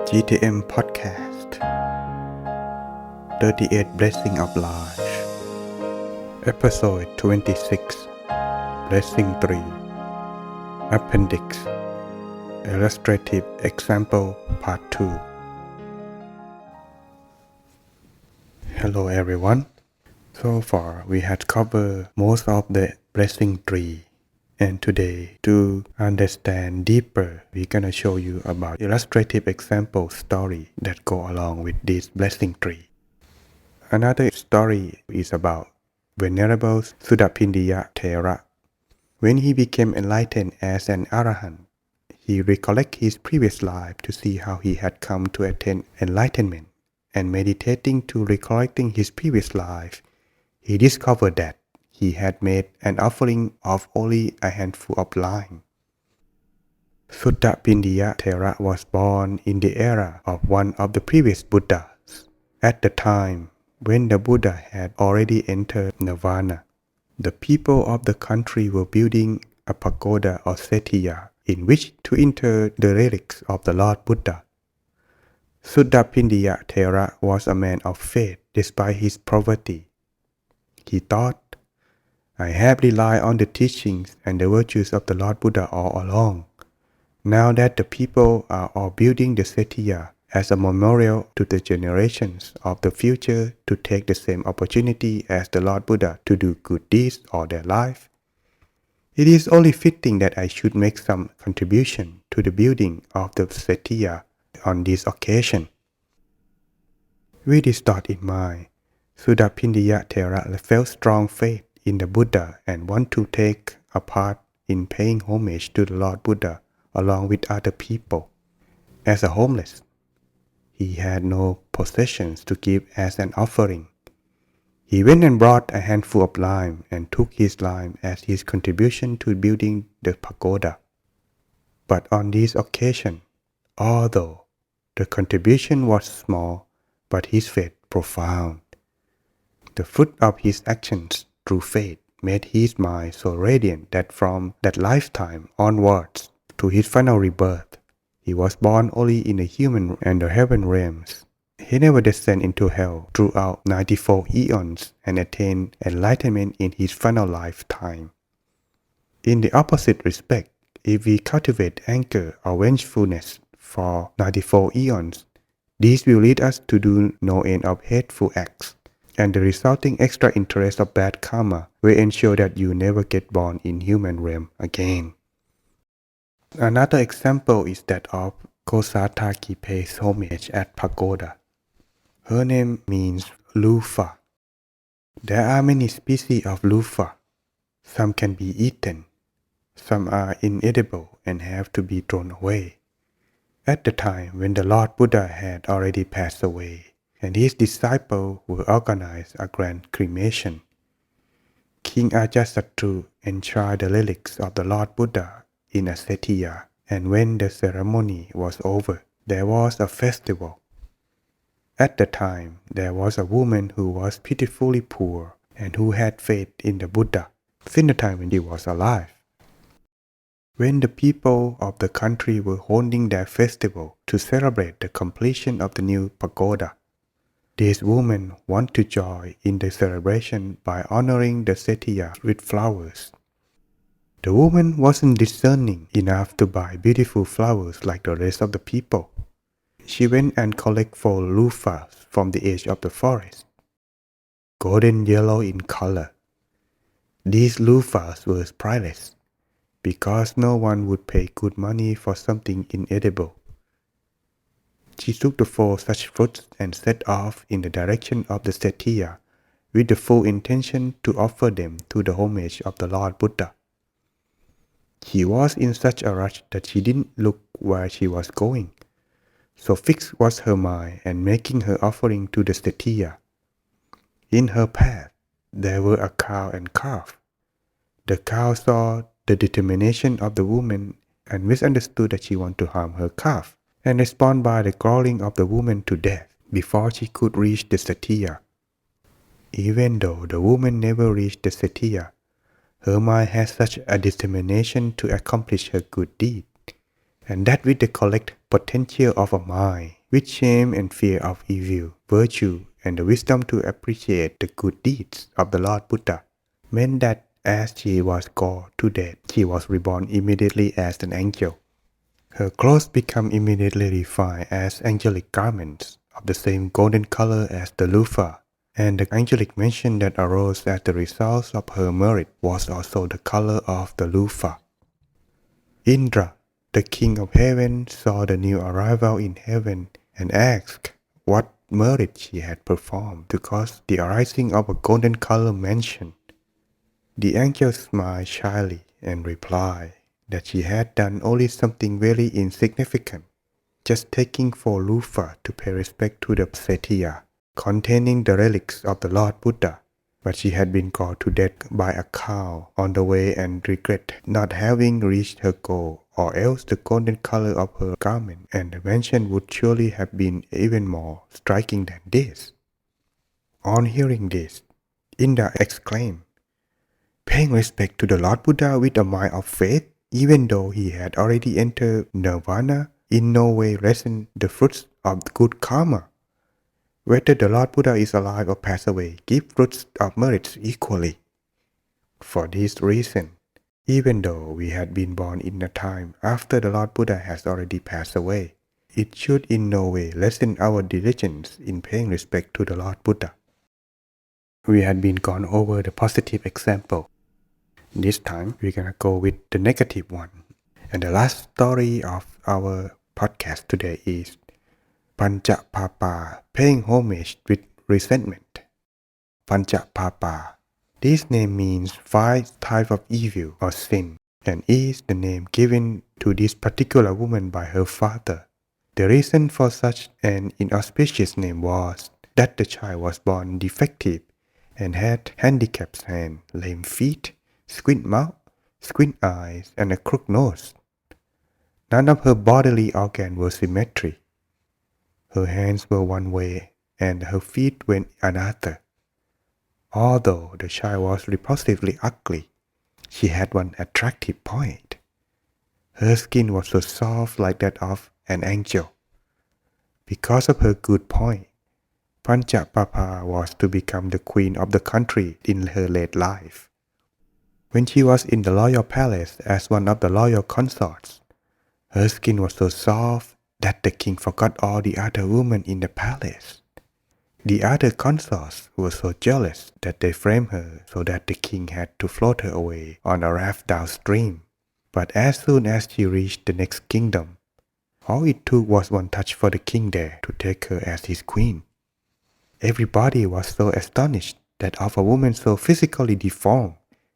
GTM Podcast 38 Blessing of Life Episode 26 Blessing 3 Appendix Illustrative Example Part 2 Hello everyone. So far we had covered most of the blessing tree, and today to understand deeper we're gonna show you about illustrative example story that go along with this blessing tree. Another story is about Venerable Sudapindiya Thera. When he became enlightened as an arahant, he recollected his previous life to see how he had come to attain enlightenment, and meditating to recollecting his previous life, he discovered that he had made an offering of only a handful of lime. Sudapindiya Thera was born in the era of one of the previous Buddhas. At the time when the Buddha had already entered Nirvana, the people of the country were building a pagoda or setiya in which to inter the relics of the Lord Buddha. Sudapindiya Thera was a man of faith despite his poverty. He thought, I have relied on the teachings and the virtues of the Lord Buddha all along. Now that the people are all building the setiya as a memorial to the generations of the future to take the same opportunity as the Lord Buddha to do good deeds all their life, it is only fitting that I should make some contribution to the building of the setiya on this occasion. With this thought in mind, Sudapindiya Thera felt strong faith in the Buddha and want to take a part in paying homage to the Lord Buddha along with other people. As a homeless, he had no possessions to give as an offering. He went and brought a handful of lime and took his lime as his contribution to building the pagoda. But on this occasion, although the contribution was small, but his faith profound. The fruit of his actions through faith made his mind so radiant that from that lifetime onwards to his final rebirth, he was born only in the human and the heaven realms. He never descended into hell throughout 94 eons and attained enlightenment in his final lifetime. In the opposite respect, if we cultivate anger or vengefulness for 94 eons, this will lead us to do no end of hateful acts, and the resulting extra interest of bad karma will ensure that you never get born in human realm again. Another example is that of Kosataki pays homage at pagoda. Her name means loofah. There are many species of loofah. Some can be eaten. Some are inedible and have to be thrown away. At the time when the Lord Buddha had already passed away, and his disciples will organize a grand cremation, King Ajatasattu enshrined the relics of the Lord Buddha in a setiya, and when the ceremony was over, there was a festival. At the time, there was a woman who was pitifully poor and who had faith in the Buddha since the time when he was alive. When the people of the country were holding their festival to celebrate the completion of the new pagoda, this woman wanted to join in the celebration by honoring the setiya with flowers. The woman wasn't discerning enough to buy beautiful flowers like the rest of the people. She went and collected 4 loofahs from the edge of the forest, golden yellow in color. These loofahs were priceless because no one would pay good money for something inedible. She took the 4 such fruits and set off in the direction of the setiya with the full intention to offer them to the homage of the Lord Buddha. She was in such a rush that she didn't look where she was going. So fixed was her mind and making her offering to the setiya. In her path, there were a cow and calf. The cow saw the determination of the woman and misunderstood that she wanted to harm her calf, and responded by the growling of the woman to death before she could reach the setiya. Even though the woman never reached the setiya, her mind had such a determination to accomplish her good deed, and that with the correct potential of a mind with shame and fear of evil, virtue, and the wisdom to appreciate the good deeds of the Lord Buddha, meant that as she was gored to death, she was reborn immediately as an angel. Her clothes become immediately refined as angelic garments of the same golden color as the loofah, and the angelic mention that arose as the result of her merit was also the color of the loofah. Indra, the king of heaven, saw the new arrival in heaven and asked what merit she had performed to cause the arising of a golden color mansion. The angel smiled shyly and replied that she had done only something very insignificant, just taking 4 loofah to pay respect to the Satya, containing the relics of the Lord Buddha, but she had been gored to death by a cow on the way and regret not having reached her goal, or else the golden color of her garment and the mansion would surely have been even more striking than this. On hearing this, Indra exclaimed, "Paying respect to the Lord Buddha with a mind of faith, even though he had already entered nirvana, in no way lessen the fruits of good karma. Whether the Lord Buddha is alive or passed away, give fruits of merits equally. For this reason, even though we had been born in a time after the Lord Buddha has already passed away, it should in no way lessen our diligence in paying respect to the Lord Buddha." We had been gone over the positive example. This time, we're gonna go with the negative one. And the last story of our podcast today is Panchapapa, paying homage with resentment. Panchapapa. This name means 5 types of evil or sin, and is the name given to this particular woman by her father. The reason for such an inauspicious name was that the child was born defective and had handicapped hands, lame feet, squint mouth, squint eyes, and a crooked nose. None of her bodily organs were symmetric. Her hands were one way and her feet went another. Although the child was repulsively ugly, she had one attractive point. Her skin was so soft like that of an angel. Because of her good point, Panchapapa was to become the queen of the country in her late life. When she was in the royal palace as one of the royal consorts, her skin was so soft that the king forgot all the other women in the palace. The other consorts were so jealous that they framed her so that the king had to float her away on a raft downstream. But as soon as she reached the next kingdom, all it took was one touch for the king there to take her as his queen. Everybody was so astonished that of a woman so physically deformed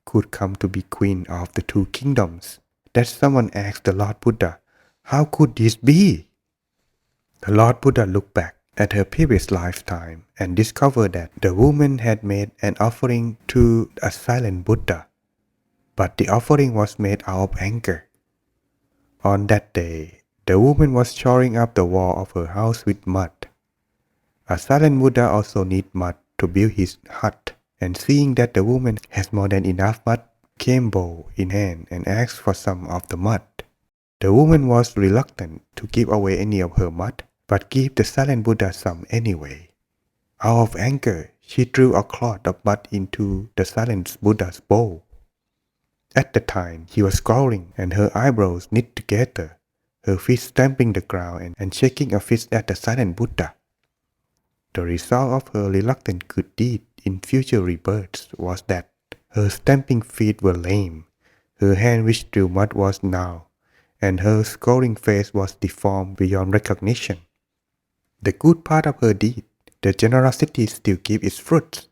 could come to be queen of the 2 kingdoms, that someone asked the Lord Buddha, "How could this be?" The Lord Buddha looked back at her previous lifetime and discovered that the woman had made an offering to a silent Buddha, but the offering was made out of anger. On that day, the woman was shoring up the wall of her house with mud. A silent Buddha also needs mud to build his hut, and seeing that the woman has more than enough mud, came bowl in hand and asked for some of the mud. The woman was reluctant to give away any of her mud, but gave the silent Buddha some anyway. Out of anger, she threw a clod of mud into the silent Buddha's bowl. At the time, he was scowling and her eyebrows knit together, her feet stamping the ground and shaking a fist at the silent Buddha. The result of her reluctant good deed in future rebirths was that her stamping feet were lame, her hand which drew mud was gnawed, and her scowling face was deformed beyond recognition. The good part of her deed, the generosity still gives its fruits,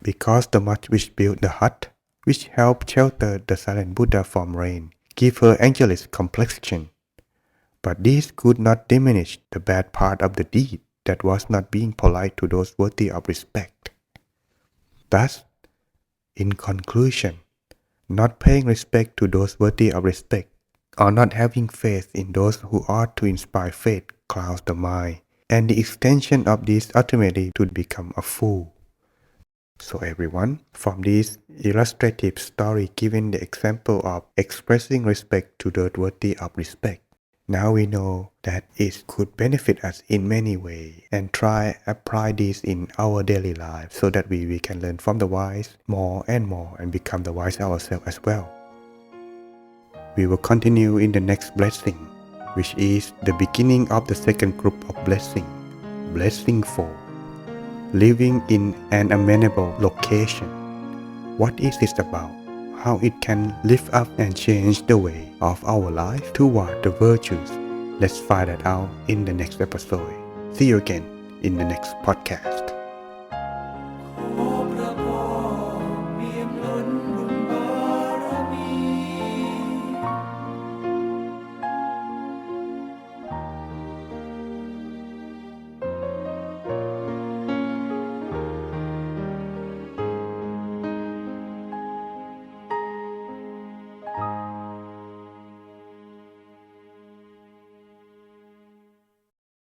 because the mud which built the hut, which helped shelter the silent Buddha from rain, gave her angelic complexion. But this could not diminish the bad part of the deed, that was not being polite to those worthy of respect. Thus, in conclusion, not paying respect to those worthy of respect, or not having faith in those who ought to inspire faith, clouds the mind, and the extension of this ultimately to become a fool. So everyone, from this illustrative story given the example of expressing respect to those worthy of respect, Now we know that it could benefit us in many ways and try apply this in our daily life so that we can learn from the wise more and more and become the wise ourselves as well. We will continue in the next blessing, which is the beginning of the second group of blessing, blessing 4, living in an amenable location. What is this about? How it can lift up and change the way of our life toward the virtues? Let's find that out in the next episode. See you again in the next podcast.